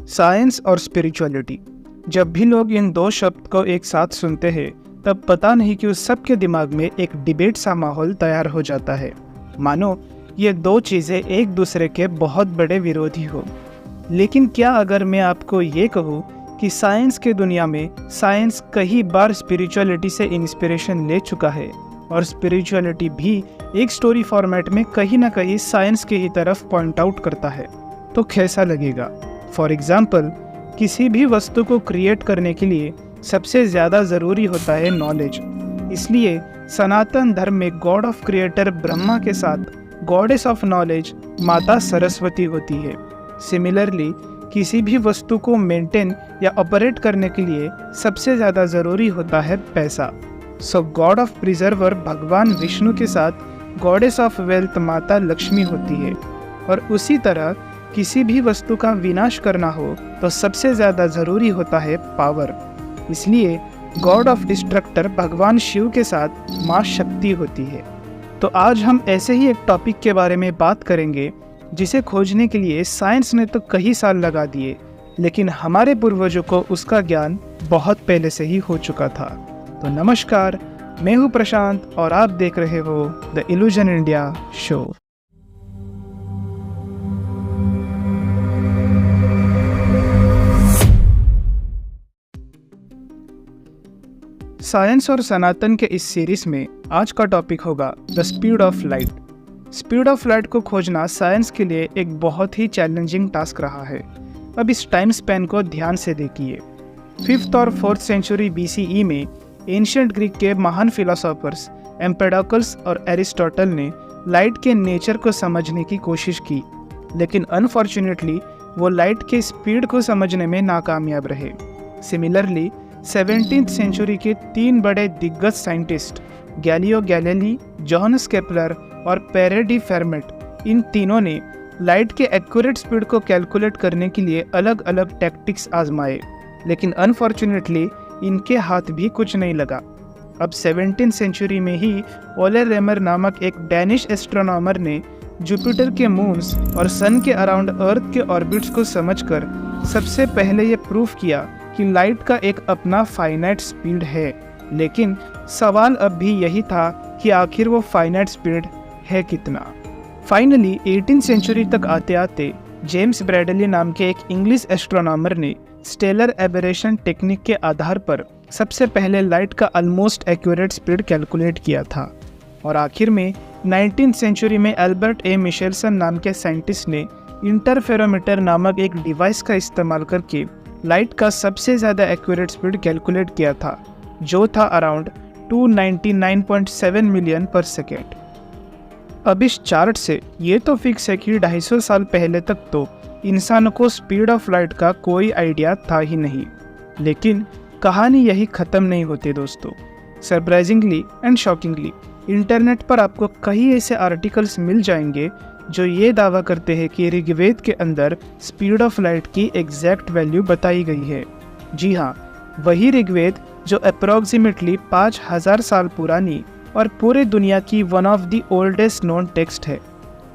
Science और spirituality. जब भी लोग इन दो शब्द को एक साथ सुनते हैं तब पता नहीं क्यों सबके दिमाग में एक डिबेट सा माहौल तैयार हो जाता है, मानो ये दो चीज़ें एक दूसरे के बहुत बड़े विरोधी हो। लेकिन क्या अगर मैं आपको ये कहूँ कि साइंस के दुनिया में साइंस कई बार स्पिरिचुअलिटी से इंस्पिरेशन ले चुका है और स्पिरिचुअलिटी भी एक स्टोरी फॉर्मेट में कहीं ना कहीं साइंस के ही तरफ पॉइंट आउट करता है, तो कैसा लगेगा? फॉर एग्जाम्पल, किसी भी वस्तु को क्रिएट करने के लिए सबसे ज़्यादा ज़रूरी होता है नॉलेज। इसलिए सनातन धर्म में गॉड ऑफ क्रिएटर ब्रह्मा के साथ गॉडेस ऑफ नॉलेज माता सरस्वती होती है। सिमिलरली किसी भी वस्तु को मेंटेन या ऑपरेट करने के लिए सबसे ज़्यादा ज़रूरी होता है पैसा। सो गॉड ऑफ प्रिजर्वर भगवान विष्णु के साथ गॉडेस ऑफ वेल्थ माता लक्ष्मी होती है। और उसी तरह किसी भी वस्तु का विनाश करना हो तो सबसे ज़्यादा ज़रूरी होता है पावर। इसलिए गॉड ऑफ डिस्ट्रक्टर भगवान शिव के साथ माँ शक्ति होती है। तो आज हम ऐसे ही एक टॉपिक के बारे में बात करेंगे जिसे खोजने के लिए साइंस ने तो कई साल लगा दिए, लेकिन हमारे पूर्वजों को उसका ज्ञान बहुत पहले से ही हो चुका था। तो नमस्कार, मैं हूँ प्रशांत और आप देख रहे हो the illusion India show. Science और सनातन के इस सीरीज में आज का टॉपिक होगा the speed of light. Speed of light को खोजना साइंस के लिए एक बहुत ही चैलेंजिंग टास्क रहा है। अब इस टाइम स्पैन को ध्यान से देखिए। 5th और 4th सेंचुरी BCE में एंशिएंट ग्रीक के महान फिलोसोफर्स एम्पेडोकल्स और एरिस्टोटल ने लाइट के नेचर को समझने की कोशिश की, लेकिन अनफॉर्चुनेटली वो लाइट के स्पीड को समझने में नाकामयाब रहे। सिमिलरली 17th सेंचुरी के 3 बड़े दिग्गज साइंटिस्ट गैलियो गैलीली, जोहानस केपलर और पेरे डी फेर्मेट, इन तीनों ने लाइट के एक्यूरेट स्पीड को कैलकुलेट करने के लिए अलग अलग टैक्टिक्स आजमाए, लेकिन अनफॉर्चुनेटली इनके हाथ भी कुछ नहीं लगा। अब 17th सेंचुरी में ही ओले रेमर नामक एक डैनिश एस्ट्रोनॉमर ने जुपिटर के मून्स और सन के अराउंड अर्थ के ऑर्बिट्स को समझकर सबसे पहले ये प्रूफ किया कि लाइट का एक अपना फाइनाइट स्पीड है। लेकिन सवाल अब भी यही था कि आखिर वो फाइनाइट स्पीड है कितना। फाइनली 18th सेंचुरी तक आते आते जेम्स ब्रैडली नाम के एक इंग्लिश एस्ट्रोनॉमर ने स्टेलर एबरेशन टेक्निक के आधार पर सबसे पहले लाइट का ऑलमोस्ट एक्यूरेट स्पीड कैलकुलेट किया था। और आखिर में 19th सेंचुरी में एल्बर्ट ए मिशेल्सन नाम के साइंटिस्ट ने इंटरफेरोमीटर नामक एक डिवाइस का इस्तेमाल करके लाइट का सबसे ज़्यादा एक्यूरेट स्पीड कैलकुलेट किया था, जो था अराउंड 299.7 मिलियन पर सेकेंड। अब इस चार्ट से ये तो फिक्स है कि 250 साल पहले तक तो इंसानों को स्पीड ऑफ लाइट का कोई आइडिया था ही नहीं। लेकिन कहानी यही ख़त्म नहीं होती दोस्तों। सरप्राइजिंगली एंड शॉकिंगली इंटरनेट पर आपको कई ऐसे आर्टिकल्स मिल जाएंगे जो ये दावा करते हैं कि ऋग्वेद के अंदर स्पीड ऑफ लाइट की एग्जैक्ट वैल्यू बताई गई है। जी हाँ, वही ऋग्वेद जो अप्रॉक्सीमेटली 5000 साल पुरानी और पूरे दुनिया की one of the oldest known text है।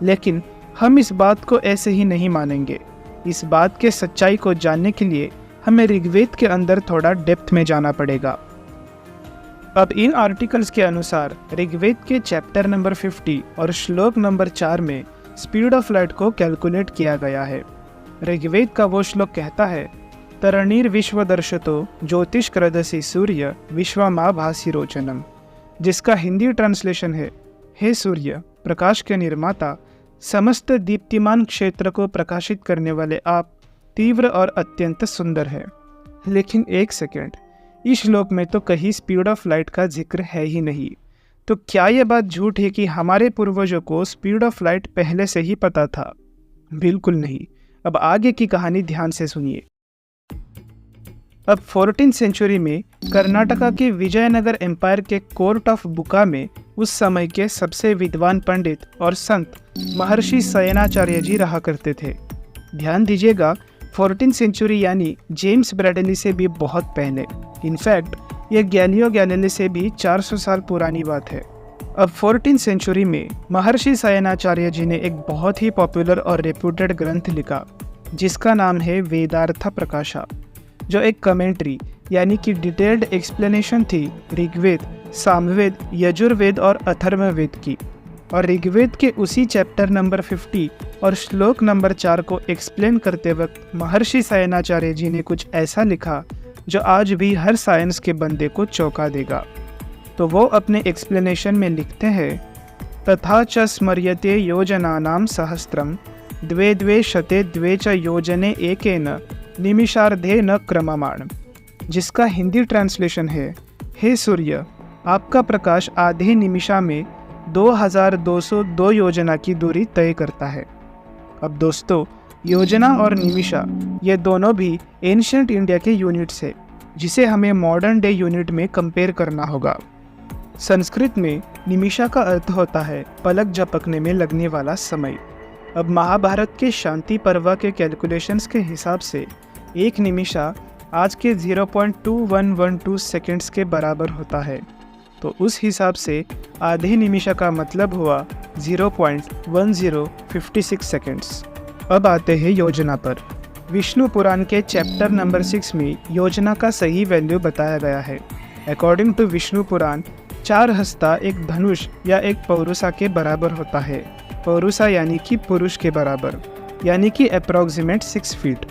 लेकिन हम इस बात को ऐसे ही नहीं मानेंगे। इस बात के सच्चाई को जानने के लिए हमें ऋग्वेद के अंदर थोड़ा डेप्थ में जाना पड़ेगा। अब इन आर्टिकल्स के अनुसार ऋग्वेद के चैप्टर नंबर 50 और श्लोक नंबर 4 में स्पीड ऑफ लाइट को कैलकुलेट किया गया है। ऋग्वेद का वो श्लोक कहता है, तरणीर विश्वदर्शतो ज्योतिष क्रदसी सूर्य विश्वमा भासी रोचनम, जिसका हिंदी ट्रांसलेशन है, हे सूर्य, प्रकाश के निर्माता, समस्त दीप्तिमान क्षेत्र को प्रकाशित करने वाले आप तीव्र और अत्यंत सुंदर है। लेकिन एक सेकेंड, इस श्लोक में तो कहीं स्पीड ऑफ लाइट का जिक्र है ही नहीं। तो क्या ये बात झूठ है कि हमारे पूर्वजों को स्पीड ऑफ लाइट पहले से ही पता था? बिल्कुल नहीं। अब आगे की कहानी ध्यान से सुनिए। अब 14th सेंचुरी में कर्नाटका के विजयनगर एम्पायर के कोर्ट ऑफ बुका में उस समय के सबसे विद्वान पंडित और संत महर्षि शयनाचार्य जी रहा करते थे। ध्यान दीजिएगा, 14th सेंचुरी यानी जेम्स ब्रैडली से भी बहुत पहले। इनफैक्ट ये गैलियो गैलीली से भी 400 साल पुरानी बात है। अब 14th सेंचुरी में महर्षि शयनाचार्य जी ने एक बहुत ही पॉपुलर और रेप्यूटेड ग्रंथ लिखा, जिसका नाम है वेदार्थ प्रकाशा, जो एक कमेंट्री यानी कि डिटेल्ड एक्सप्लेनेशन थी ऋग्वेद, सामवेद, यजुर्वेद और अथर्ववेद की। और ऋग्वेद के उसी चैप्टर नंबर 50 और श्लोक नंबर 4 को एक्सप्लेन करते वक्त महर्षि सायणाचार्य जी ने कुछ ऐसा लिखा जो आज भी हर साइंस के बंदे को चौंका देगा। तो वो अपने एक्सप्लेनेशन में लिखते हैं, तथा च स्मर्यते योजनानां सहस्त्रम द्वे द्वे शते द्वे च योजने एकेन निमिषार्धे न क्रममाण, जिसका हिंदी ट्रांसलेशन है, हे सूर्य, आपका प्रकाश आधे निमिषा में 2202 योजना की दूरी तय करता है। अब दोस्तों, योजना और निमिषा ये दोनों भी एंशिएंट इंडिया के यूनिट्स है, जिसे हमें मॉडर्न डे यूनिट में कंपेयर करना होगा। संस्कृत में निमिषा का अर्थ होता है पलक झपकने में लगने वाला समय। अब महाभारत के शांति पर्व के कैलकुलेशंस के हिसाब से एक निमिषा आज के 0.2112 सेकेंड्स के बराबर होता है। तो उस हिसाब से आधे निमिषा का मतलब हुआ 0.1056 सेकेंड्स। अब आते हैं योजना पर। विष्णु पुराण के चैप्टर नंबर 6 में योजना का सही वैल्यू बताया गया है। अकॉर्डिंग टू विष्णु पुराण, 4 हस्ता एक धनुष या एक पौरुषा के बराबर होता है। पौरुषा यानी कि पुरुष के बराबर, यानी कि अप्रॉक्सीमेट 6 फीट।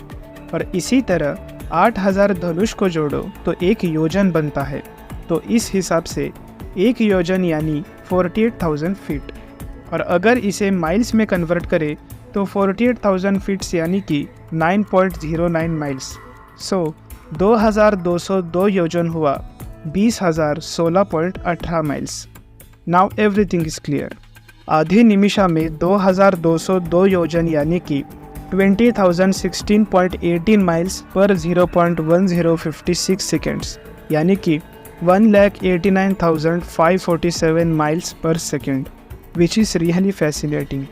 और इसी तरह 8000 धनुष को जोड़ो तो एक योजन बनता है। तो इस हिसाब से एक योजन यानी 48,000 फीट। और अगर इसे माइल्स में कन्वर्ट करें तो 48,000 फीट्स यानी कि 9.09 माइल्स। सो 2202 योजन हुआ 20,016.18 miles. Now everything is clear. आधे निमिषा में 2202 योजन यानी कि 20,016.18 माइल्स पर 0.1056 सेकेंड्स, यानी कि 1,89,547 माइल्स पर second, which is really fascinating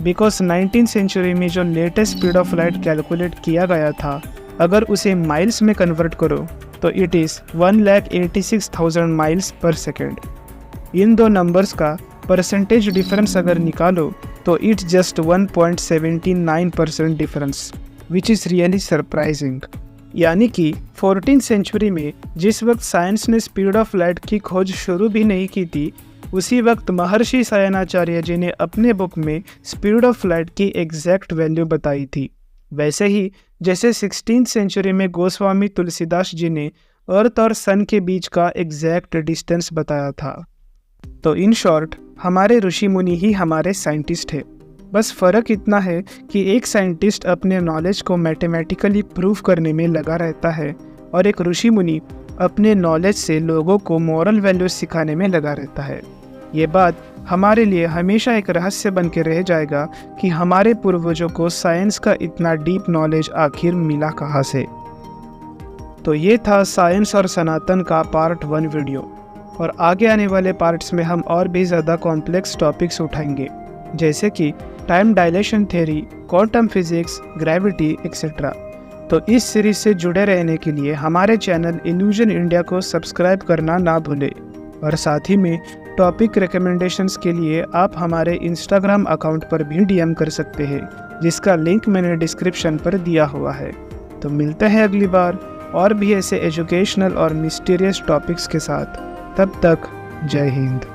because 19th century में जो latest speed of light calculate किया गया था, अगर उसे माइल्स में कन्वर्ट करो तो इट इज़ 1,86,000 माइल्स पर सेकेंड। इन दो नंबर्स का परसेंटेज डिफरेंस अगर निकालो तो it's just 1.79% difference, which is really surprising. यानी कि 14th सेंचुरी में जिस वक्त साइंस ने स्पीड ऑफ लाइट की खोज शुरू भी नहीं की थी, उसी वक्त महर्षि सायणाचार्य जी ने अपने बुक में स्पीड ऑफ लाइट की एग्जैक्ट वैल्यू बताई थी। वैसे ही जैसे 16th सेंचुरी में गोस्वामी तुलसीदास जी ने अर्थ और सन के बीच का एग्जैक्ट डिस्टेंस बताया था। तो इन शॉर्ट, हमारे ऋषि मुनि ही हमारे साइंटिस्ट है। बस फ़र्क इतना है कि एक साइंटिस्ट अपने नॉलेज को मैथमेटिकली प्रूव करने में लगा रहता है और एक ऋषि मुनि अपने नॉलेज से लोगों को मॉरल वैल्यूज सिखाने में लगा रहता है। ये बात हमारे लिए हमेशा एक रहस्य बन के रह जाएगा कि हमारे पूर्वजों को साइंस का इतना डीप नॉलेज आखिर मिला कहाँ से। तो ये था साइंस और सनातन का पार्ट 1 वीडियो, और आगे आने वाले पार्ट्स में हम और भी ज़्यादा कॉम्प्लेक्स टॉपिक्स उठाएंगे, जैसे कि time dilation theory, quantum physics, gravity etcetera. तो इस सीरीज से जुड़े रहने के लिए हमारे चैनल इल्यूजन इंडिया को सब्सक्राइब करना ना भूलें, और साथ ही में टॉपिक रिकमेंडेशंस के लिए आप हमारे इंस्टाग्राम अकाउंट पर भी डीएम कर सकते हैं, जिसका लिंक मैंने डिस्क्रिप्शन पर दिया हुआ है। तो मिलते हैं अगली बार और भी ऐसे एजुकेशनल और मिस्टीरियस टॉपिक्स के साथ। तब तक जय हिंद।